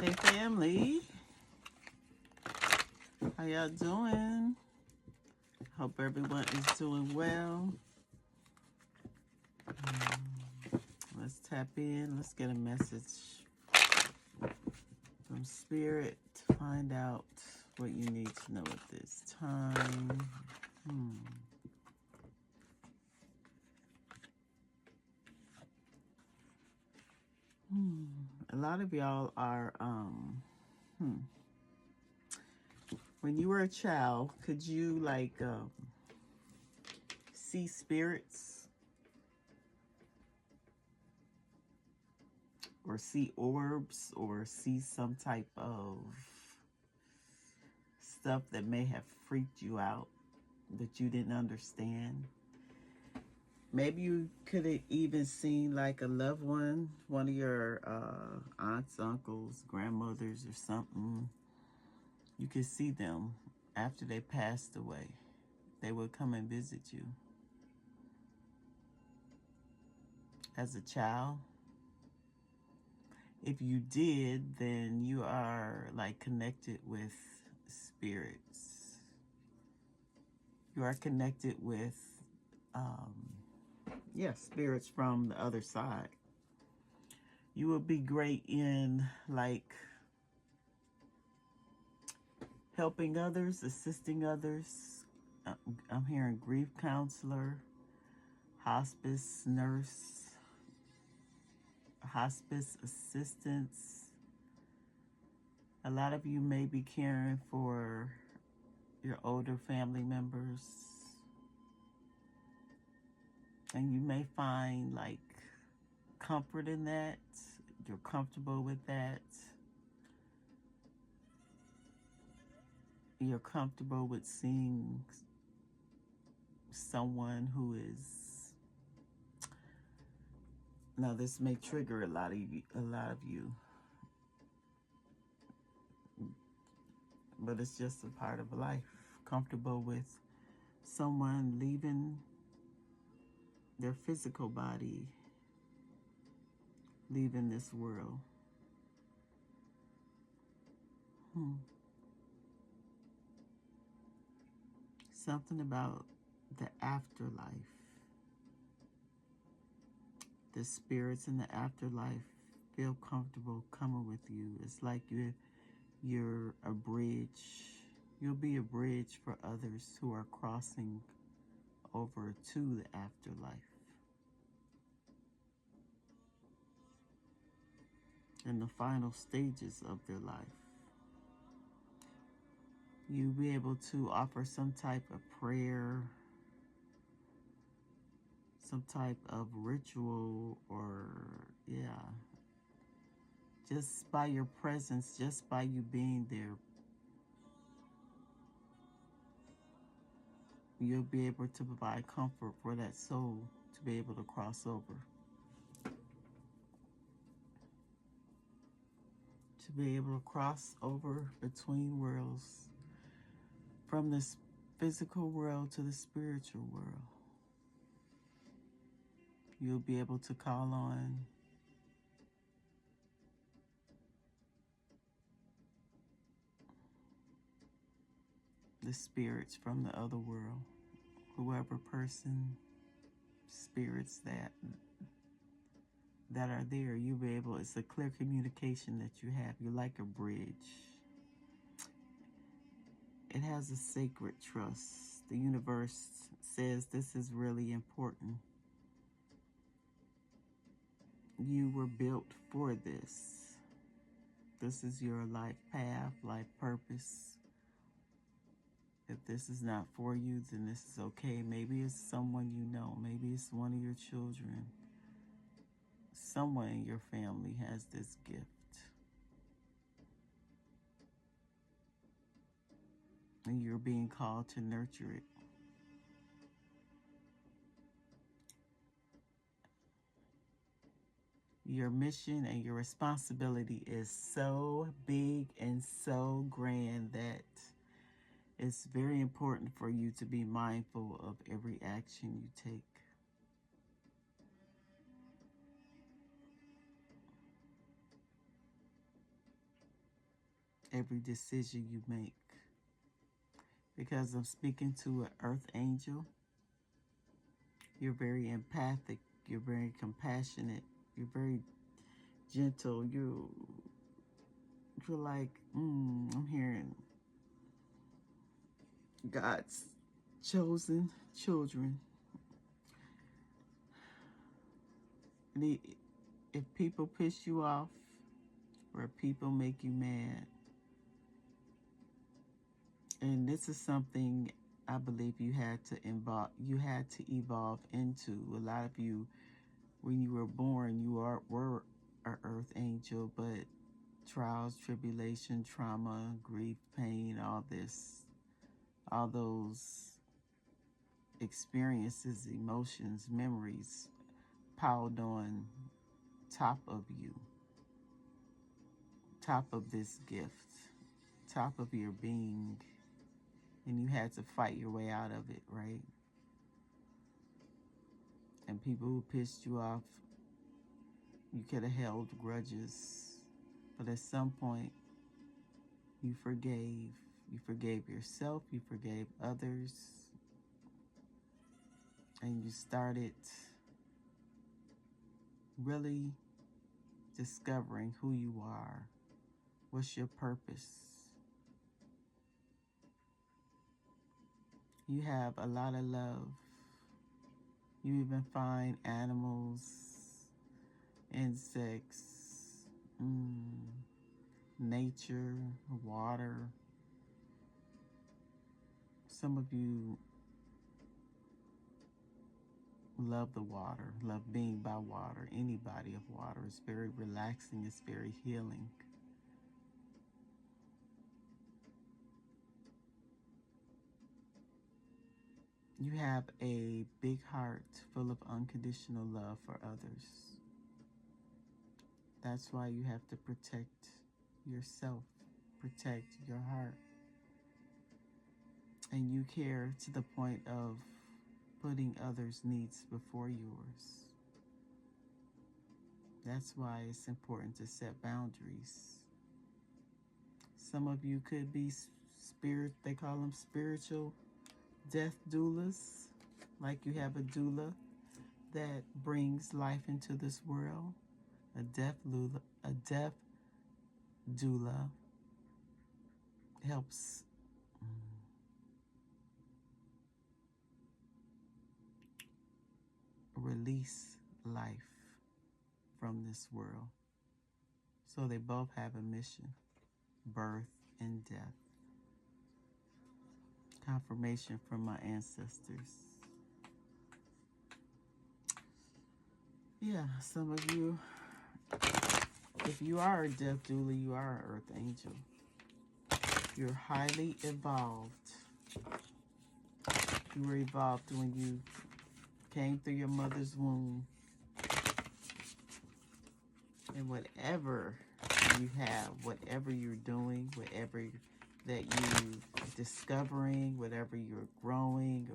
Hey family, how y'all doing? Hope everyone is doing well. Let's tap in. Let's get a message from Spirit to find out what you need to know at this time. A lot of y'all are, when you were a child, could you see spirits or see orbs or see some type of stuff that may have freaked you out that you didn't understand? Maybe you could have even seen like a loved one of your aunts, uncles, grandmothers or something. You could see them after they passed away. They would come and visit you. As a child, if you did, then you are like connected with spirits. You are connected with spirits from the other side. You would be great in like helping others, assisting others. I'm hearing grief counselor, hospice nurse, hospice assistants. A lot of you may be caring for your older family members, and you may find like comfort in that. You're comfortable with that. You're comfortable with seeing someone who is, now this may trigger a lot of you, but it's just a part of life. Comfortable with someone leaving their physical body, leaving this world. Something about the afterlife. The spirits in the afterlife feel comfortable coming with you. It's like you're a bridge. You'll be a bridge for others who are crossing over to the afterlife. In the final stages of their life. You'll be able to offer some type of prayer, some type of ritual, or just by your presence, just by you being there, you'll be able to provide comfort for that soul to be able to cross over. To be able to cross over between worlds, from this physical world to the spiritual world. You'll be able to call on the spirits from the other world. Whoever person, spirits that are there, you'll be able, it's a clear communication that you have. You're like a bridge. It has a sacred trust. The universe says this is really important. You were built for this. This is your life path, life purpose. If this is not for you, then this is okay. Maybe it's someone you know. Maybe it's one of your children. Someone in your family has this gift. And you're being called to nurture it. Your mission and your responsibility is so big and so grand that it's very important for you to be mindful of every action you take. every decision you make. Because I'm speaking to an earth angel. You're very empathic. You're very compassionate. You're very gentle. You're like, I'm hearing God's chosen children. And if people piss you off or people make you mad, and this is something I believe you had to evolve into. A lot of you, when you were born, were an earth angel, but trials, tribulation, trauma, grief, pain, all those experiences, emotions, memories piled on top of you, top of this gift, top of your being, and you had to fight your way out of it, right? And people who pissed you off, you could have held grudges, but at some point, you forgave. You forgave yourself, you forgave others, and you started really discovering who you are. What's your purpose? You have a lot of love. You even find animals, insects, nature, water. Some of you love the water, love being by water, any body of water. It's very relaxing, it's very healing. You have a big heart full of unconditional love for others. That's why you have to protect yourself, protect your heart. And you care to the point of putting others' needs before yours. That's why it's important to set boundaries. Some of you could be they call them spiritual death doulas, like you have a doula that brings life into this world. A death doula helps release life from this world. So they both have a mission, birth and death. Confirmation from my ancestors. Yeah, some of you, if you are a death doula, you are an earth angel. You're highly evolved. You were evolved when you came through your mother's womb. And whatever you have, whatever you're doing, whatever that you're discovering, whatever you're growing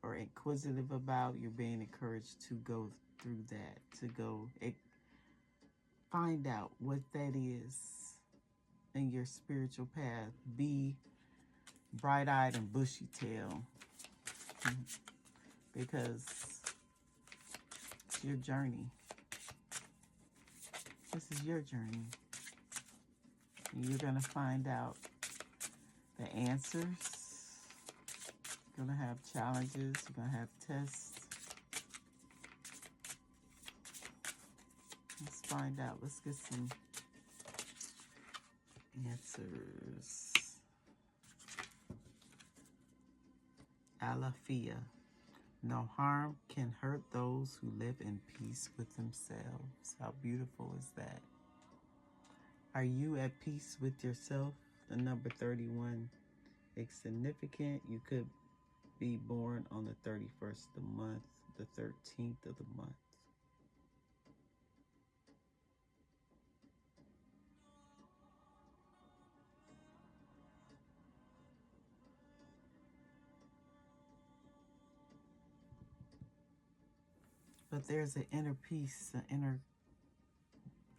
or inquisitive about, you're being encouraged to go through that, to go find out what that is in your spiritual path. Be bright-eyed and bushy-tailed, because it's your journey. This is your journey. And you're going to find out the answers. You're going to have challenges. You're going to have tests. Let's find out. Let's get some answers. Alafia. No harm can hurt those who live in peace with themselves. How beautiful is that? Are you at peace with yourself? The number 31 is significant. You could be born on the 31st of the month, the 13th of the month. But there's an inner peace, an inner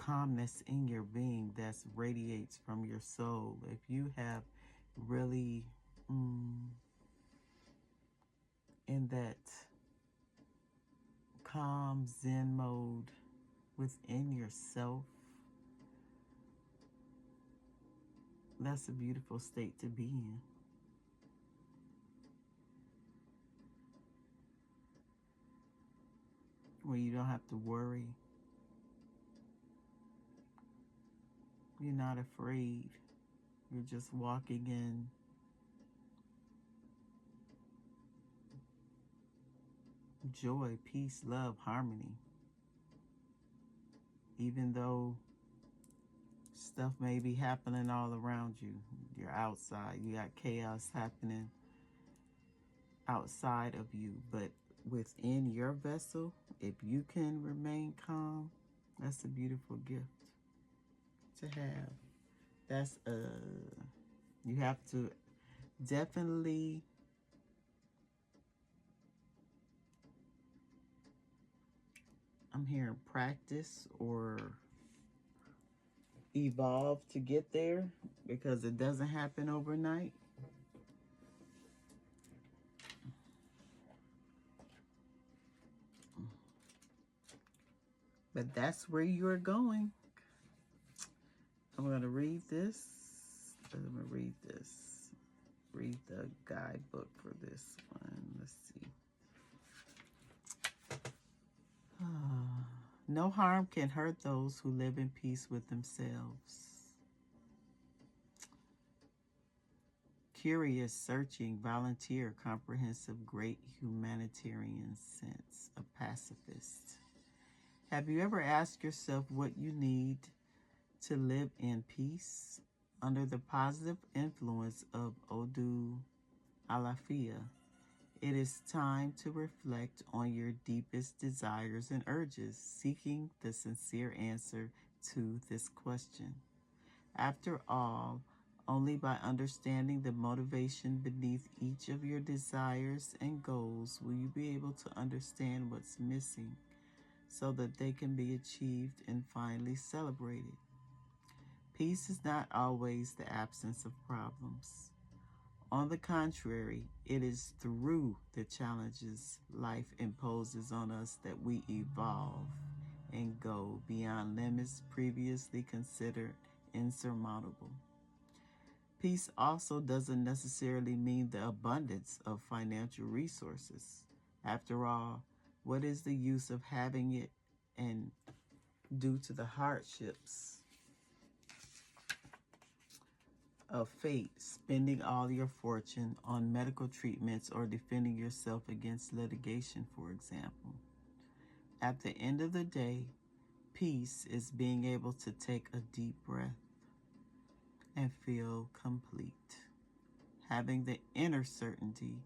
calmness in your being that radiates from your soul. If you have really in that calm Zen mode within yourself, that's a beautiful state to be in. Where you don't have to worry. You're not afraid. You're just walking in joy, peace, love, harmony. Even though stuff may be happening all around you, you're outside, you got chaos happening outside of you, but within your vessel, if you can remain calm, that's a beautiful gift to have. That's you have to definitely I'm hearing practice or evolve to get there, because it doesn't happen overnight. But that's where you're going. I'm going to read this. I'm going to read this. Read the guidebook for this one. Let's see. No harm can hurt those who live in peace with themselves. Curious, searching, volunteer, comprehensive, great humanitarian sense, a pacifist. Have you ever asked yourself what you need to live in peace? Under the positive influence of Odu Alafia, it is time to reflect on your deepest desires and urges, seeking the sincere answer to this question. After all, only by understanding the motivation beneath each of your desires and goals will you be able to understand what's missing so that they can be achieved and finally celebrated. Peace is not always the absence of problems. On the contrary, it is through the challenges life imposes on us that we evolve and go beyond limits previously considered insurmountable. Peace also doesn't necessarily mean the abundance of financial resources. After all, what is the use of having it and due to the hardships of fate, spending all your fortune on medical treatments or defending yourself against litigation, for example? At the end of the day, peace is being able to take a deep breath and feel complete, having the inner certainty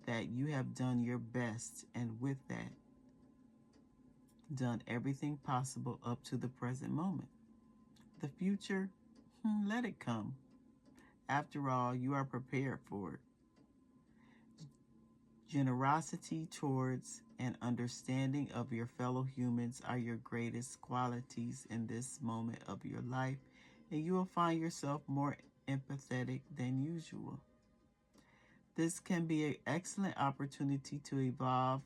that you have done your best, and with that, done everything possible up to the present moment. The future, let it come. After all, you are prepared for it. Generosity towards and understanding of your fellow humans are your greatest qualities in this moment of your life, and you will find yourself more empathetic than usual. This can be an excellent opportunity to evolve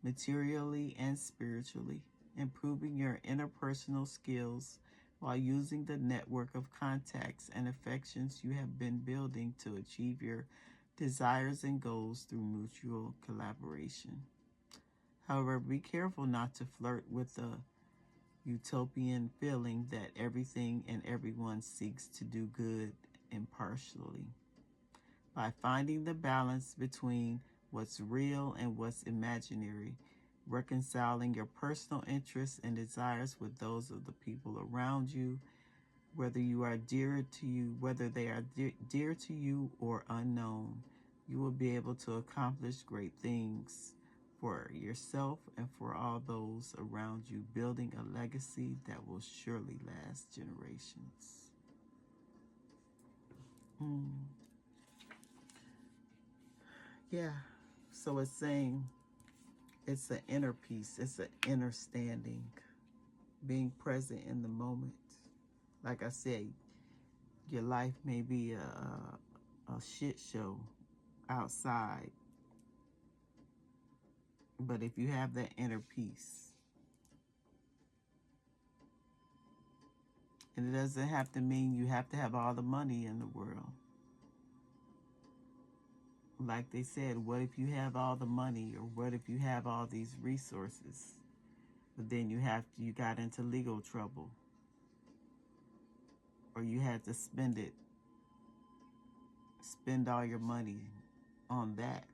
materially and spiritually, improving your interpersonal skills while using the network of contacts and affections you have been building to achieve your desires and goals through mutual collaboration. However, be careful not to flirt with the utopian feeling that everything and everyone seeks to do good impartially. By finding the balance between what's real and what's imaginary, reconciling your personal interests and desires with those of the people around you, whether they are dear to you or unknown, you will be able to accomplish great things for yourself and for all those around you, building a legacy that will surely last generations. Yeah, so it's saying it's an inner peace, it's an inner standing. being present in the moment. Like I said, your life may be a shit show outside, but if you have that inner peace, and it doesn't have to mean you have to have all the money in the world. Like they said, what if you have all the money, or what if you have all these resources, but then you got into legal trouble, or you had to spend all your money on that,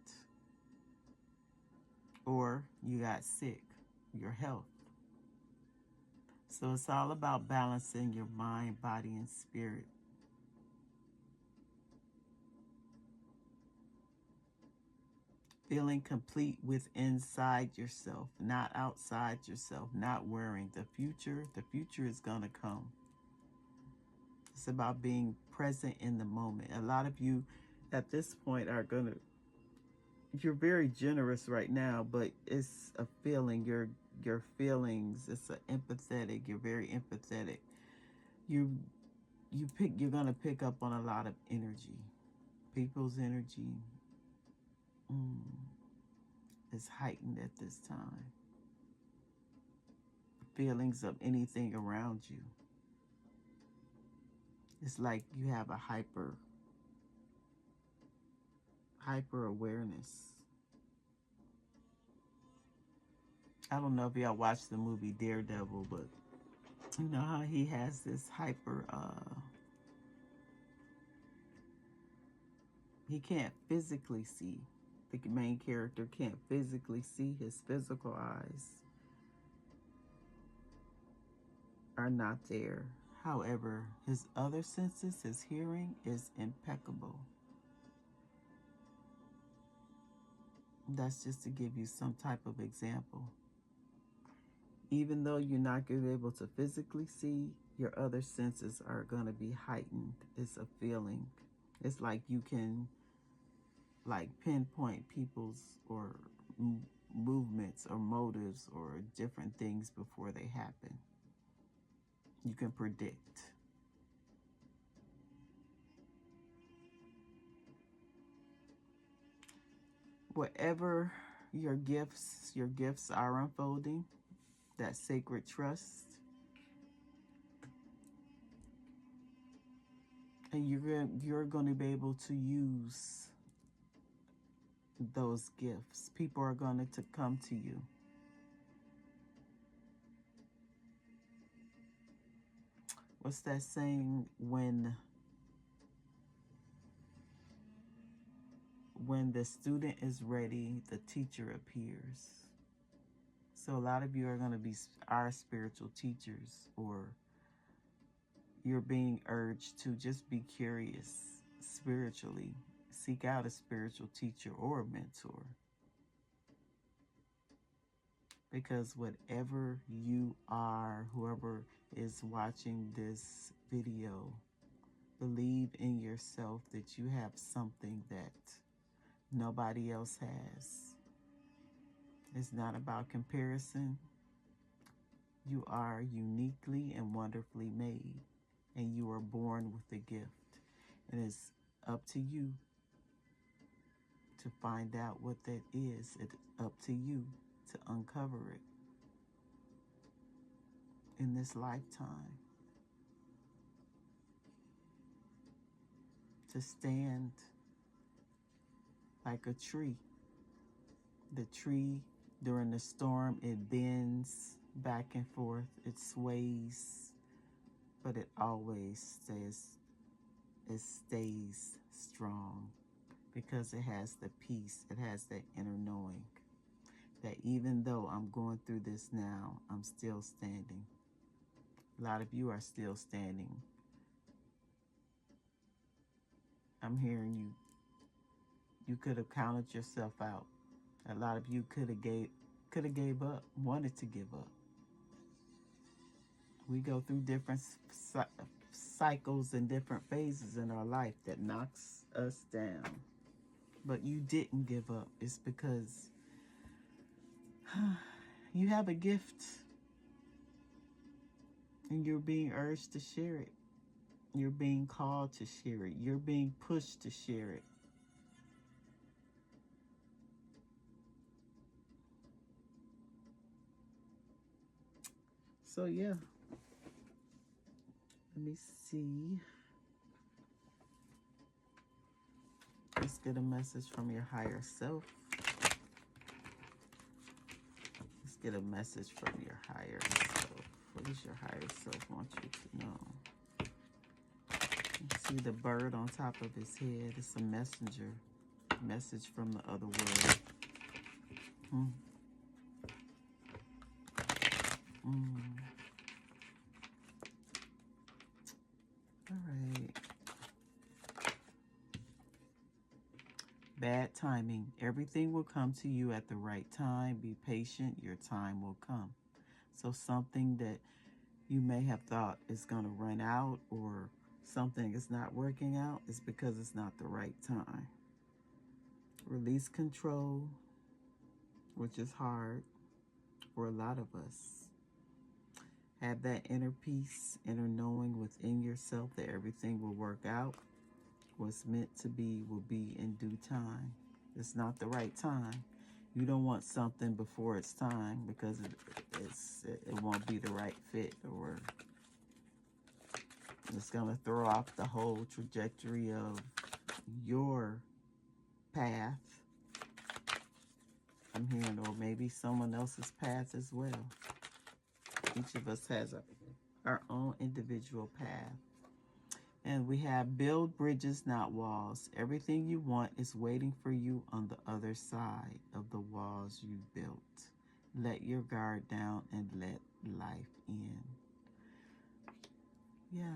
or you got sick, your health. So it's all about balancing your mind, body, and spirit. Feeling complete with inside yourself, not outside yourself, not worrying. The future is going to come. It's about being present in the moment. A lot of you at this point you're very generous right now, but it's a feeling, your feelings, it's empathetic, you're very empathetic. You're going to pick up on a lot of energy. People's energy is heightened at this time. Feelings of anything around you. It's like you have a hyper awareness. I don't know if y'all watched the movie Daredevil, but you know how he has this he can't physically see. The main character can't physically see. His physical eyes are not there. However, his other senses, his hearing is impeccable. That's just to give you some type of example. Even though you're not going to be able to physically see, your other senses are going to be heightened. It's a feeling. It's like you can pinpoint people's or movements or motives or different things before they happen. You can predict. Whatever your gifts are unfolding, that sacred trust, and you're going to be able to use those gifts. People are going to come to you. What's that saying? When the student is ready, the teacher appears. So a lot of you are going to be our spiritual teachers, or you're being urged to just be curious spiritually. Seek out a spiritual teacher or a mentor. Because whatever you are, whoever is watching this video, believe in yourself that you have something that nobody else has. It's not about comparison. You are uniquely and wonderfully made, and you are born with a gift. And it's up to you to find out what that is. It's up to you to uncover it in this lifetime. To stand like a tree. The tree, during the storm, it bends back and forth, it sways, but it always stays strong, because it has the peace, it has that inner knowing that even though I'm going through this now, I'm still standing. A lot of you are still standing. I'm hearing you. You could have counted yourself out. A lot of you could have gave up, wanted to give up. We go through different cycles and different phases in our life that knocks us down. But you didn't give up. It's because you have a gift. And you're being urged to share it. You're being called to share it. You're being pushed to share it. So yeah, let me see. Let's get a message from your higher self. Let's get a message from your higher self. What does your higher self want you to know? You see the bird on top of his head. It's a messenger. Message from the other world. All right. Bad timing. Everything will come to you at the right time. Be patient. Your time will come. So something that you may have thought is going to run out or something is not working out is because it's not the right time. Release control, which is hard for a lot of us. Have that inner peace, inner knowing within yourself that everything will work out. What's meant to be will be in due time. It's not the right time. You don't want something before it's time because it won't be the right fit, or it's going to throw off the whole trajectory of your path. I'm hearing, or maybe someone else's path as well. Each of us has our own individual path. And we have build bridges, not walls. Everything you want is waiting for you on the other side of the walls you built. Let your guard down and let life in. Yeah.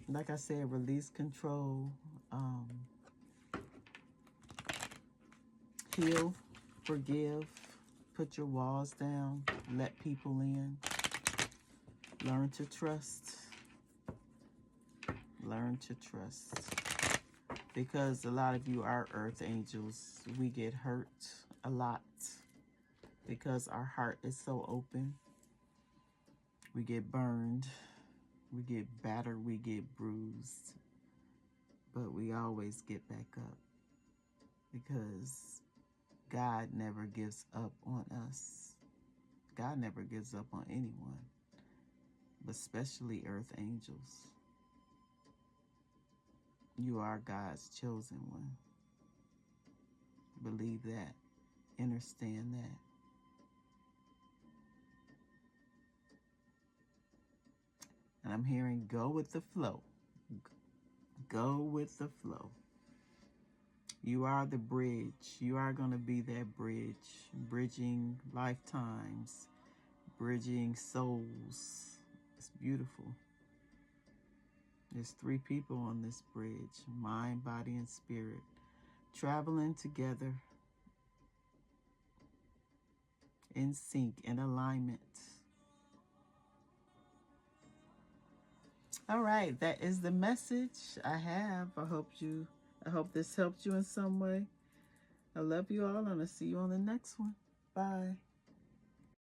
Like I said, release control. Heal, forgive, put your walls down, let people in. Learn to trust. Learn to trust. Because a lot of you are earth angels. We get hurt a lot because our heart is so open. We get burned. We get battered. We get bruised. But we always get back up because God never gives up on us. God never gives up on anyone, but especially earth angels. You are God's chosen one. Believe that. Understand that. And I'm hearing go with the flow. Go with the flow. You are the bridge. You are going to be that bridge. Bridging lifetimes. Bridging souls. It's beautiful. There's 3 people on this bridge. Mind, body, and spirit. Traveling together. In sync, in alignment. All right, that is the message I have. I hope this helped you in some way. I love you all, and I'll see you on the next one. Bye.